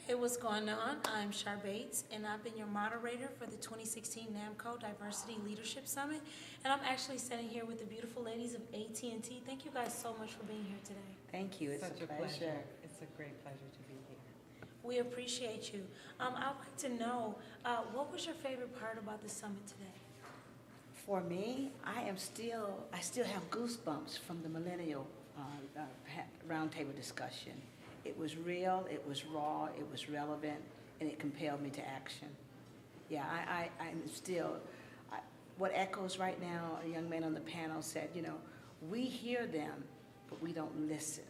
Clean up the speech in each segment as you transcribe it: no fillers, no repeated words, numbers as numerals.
Hey, what's going on? I'm Shar Bates, and I've been your moderator for the 2016 NAMCO Diversity Leadership Summit. And I'm actually sitting here with the beautiful ladies of AT&T. Thank you guys so much for being here today. Thank you. It's Such a pleasure. It's a great pleasure to be here. We appreciate you. I'd like to know, what was your favorite part about the summit today? For me, I still have goosebumps from the millennial roundtable discussion. It was real, it was raw, it was relevant, and it compelled me to action. Yeah, I'm still, what echoes right now, a young man on the panel said, we hear them, but we don't listen.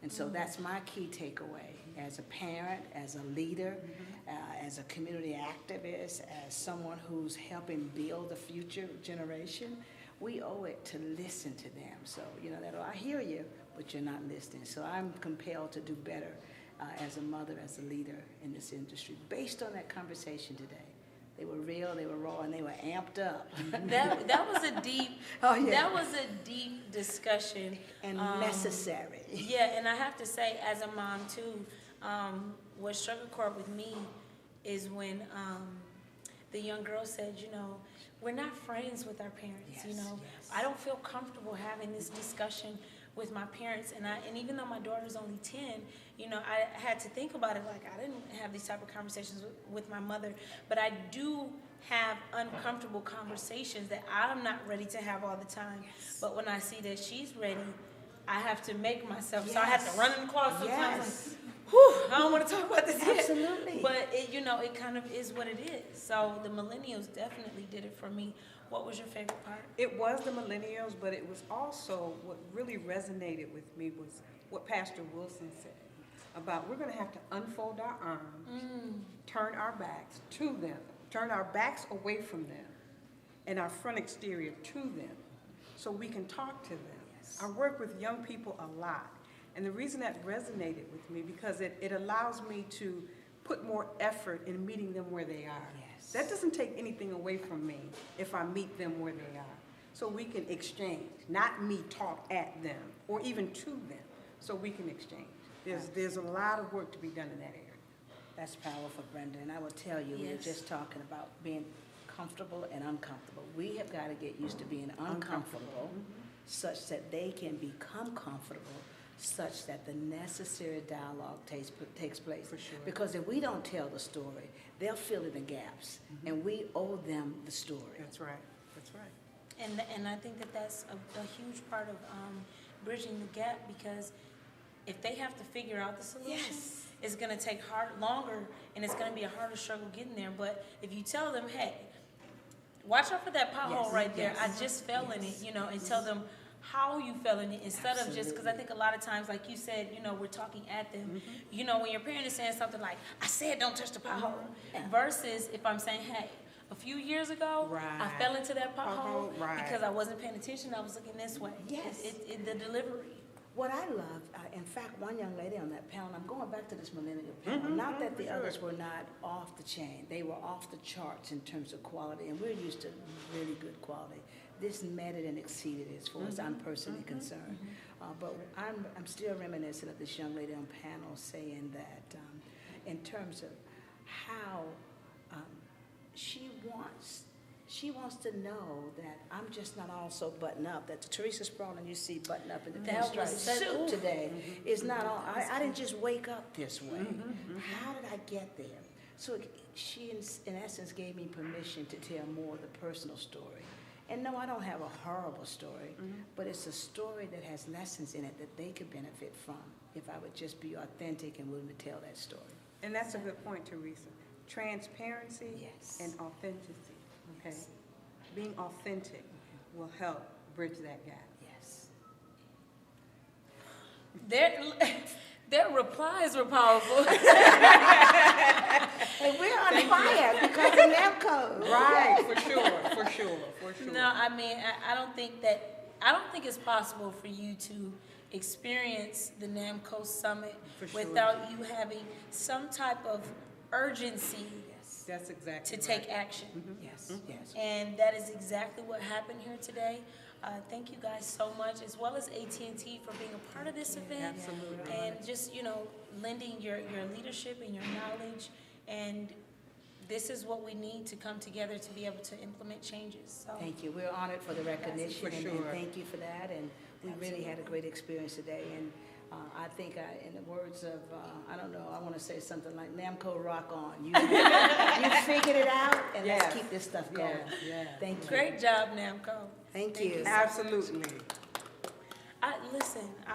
And so that's my key takeaway as a parent, as a leader, as a community activist, as someone who's helping build the future generation. We owe it to listen to them. So, I hear you, but you're not listening. So I'm compelled to do better as a mother, as a leader in this industry, based on that conversation today. They were real, they were raw, and they were amped up. That was a deep. That was a deep discussion and necessary. Yeah, and I have to say, as a mom too, what struck a chord with me is when the young girl said, we're not friends with our parents. Yes. I don't feel comfortable having this discussion with my parents, and even though my daughter's only 10, I had to think about it. Like, I didn't have these type of conversations with my mother, but I do have uncomfortable conversations that I'm not ready to have all the time. Yes. But when I see that she's ready, I have to make myself. Yes. So I have to run in the closet sometimes. Yes. Like, whew, I don't want to talk about this Absolutely. yet. But it kind of is what it is. So the millennials definitely did it for me. What was your favorite part? It was the millennials, but it was also what really resonated with me was what Pastor Wilson said about we're going to have to unfold our arms, turn our backs to them, turn our backs away from them, and our front exterior to them so we can talk to them. Yes. I work with young people a lot, and the reason that resonated with me because it allows me to put more effort in meeting them where they are. Yes. That doesn't take anything away from me if I meet them where they are. So we can exchange, not me talk at them or even to them, so we can exchange. There's a lot of work to be done in that area. That's powerful, Brenda. And I will tell you, we were just talking about being comfortable and uncomfortable. We have got to get used to being uncomfortable such that they can become comfortable, such that the necessary dialogue takes place. For sure. Because if we don't tell the story, they'll fill in the gaps, and we owe them the story. That's right. That's right. And I think that's a huge part of bridging the gap, because if they have to figure out the solution, it's going to take longer, and it's going to be a harder struggle getting there. But if you tell them, hey, watch out for that pothole right there. I just fell in it, and tell them how you fell in it instead of just, because I think a lot of times, like you said, we're talking at them. When your parent is saying something like, I said don't touch the pothole, versus if I'm saying, hey, a few years ago, I fell into that pothole because I wasn't paying attention. I was looking this way. Yes. The delivery. What I love, in fact, one young lady on that panel, I'm going back to this millennial panel, not that the others were not off the chain. They were off the charts in terms of quality, and we're used to really good quality. This met it and exceeded it as far as I'm personally concerned. But I'm still reminiscent of this young lady on panel saying that in terms of how she wants to know that I'm just not all so buttoned up, that the Teresa Sprawling you see buttoned up in the pinstripe suit today is not all. I didn't just wake up this way. How did I get there? So she, in essence, gave me permission to tell more of the personal story. And no, I don't have a horrible story, but it's a story that has lessons in it that they could benefit from if I would just be authentic and willing to tell that story. And that's a good point, Teresa. Transparency and authenticity. Okay, being authentic will help bridge that gap. Yes. Their replies were powerful. And we're on fire because of NAMCO. Right, for sure. No, I mean, I don't think it's possible for you to experience the NAMCO Summit without you having some type of urgency. That's exactly to take action. Yes. And that is exactly what happened here today. Thank you guys so much, as well as AT&T for being a part of this event. Absolutely. And just, lending your leadership and your knowledge. And this is what we need to come together to be able to implement changes. So Thank you. We're honored for the recognition, For and sure. thank you for that. And we really had a great experience today. And I think, in the words of, I don't know, I want to say something like NAMCO rock on. You figured it out, and Yes. let's keep this stuff going. Yes. Thank you. great job, NAMCO. Thank Thank you. you. Absolutely. Listen, I